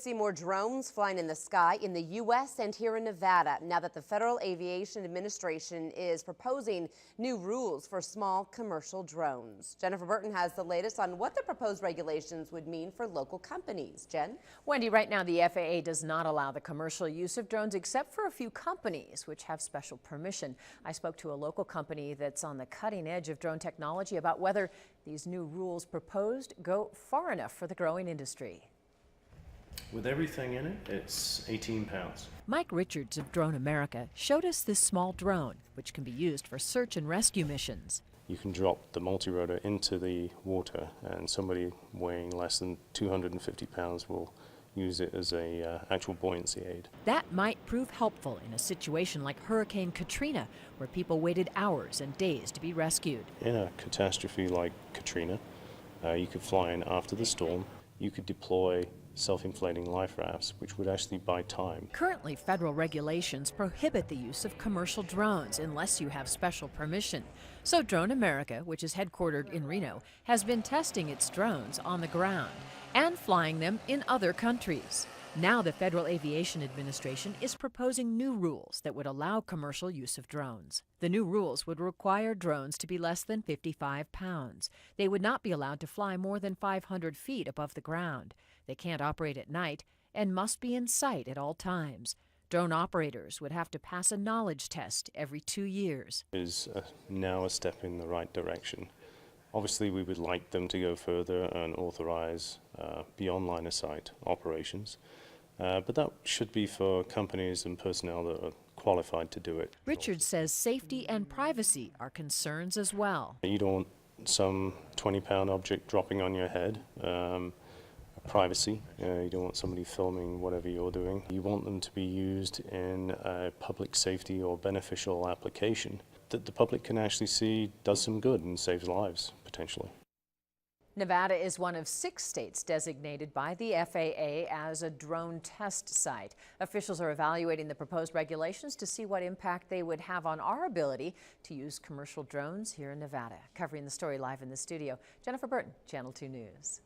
see more drones flying in the sky in the U.S. and here in Nevada now that the Federal Aviation Administration is proposing new rules for small commercial drones. Jennifer Burton has the latest on what the proposed regulations would mean for local companies. Jen? Wendy, right now the FAA does not allow the commercial use of drones except for a few companies which have special permission. I spoke to a local company that's on the cutting edge of drone technology about whether these new rules proposed go far enough for the growing industry. With everything in it, it's 18 pounds. Mike Richards of Drone America showed us this small drone, which can be used for search and rescue missions. You can drop the multi-rotor into the water, and somebody weighing less than 250 pounds will use it as a actual buoyancy aid. That might prove helpful in a situation like Hurricane Katrina, where people waited hours and days to be rescued. In a catastrophe like Katrina, you could fly in after the storm. You could deploy self-inflating life rafts, which would actually buy time. Currently, federal regulations prohibit the use of commercial drones unless you have special permission. So Drone America, which is headquartered in Reno, has been testing its drones on the ground and flying them in other countries. Now the Federal Aviation Administration is proposing new rules that would allow commercial use of drones. The new rules would require drones to be less than 55 pounds. They would not be allowed to fly more than 500 feet above the ground. They can't operate at night and must be in sight at all times. Drone operators would have to pass a knowledge test every 2 years. It is now a step in the right direction. Obviously, we would like them to go further and authorize beyond line of sight operations. But that should be for companies and personnel that are qualified to do it. Richard says safety and privacy are concerns as well. You don't want some 20-pound object dropping on your head. Privacy. You don't want somebody filming whatever you're doing. You want them to be used in a public safety or beneficial application that the public can actually see does some good and saves lives, potentially. Nevada is one of 6 states designated by the FAA as a drone test site. Officials are evaluating the proposed regulations to see what impact they would have on our ability to use commercial drones here in Nevada. Covering the story live in the studio, Jennifer Burton, Channel 2 News.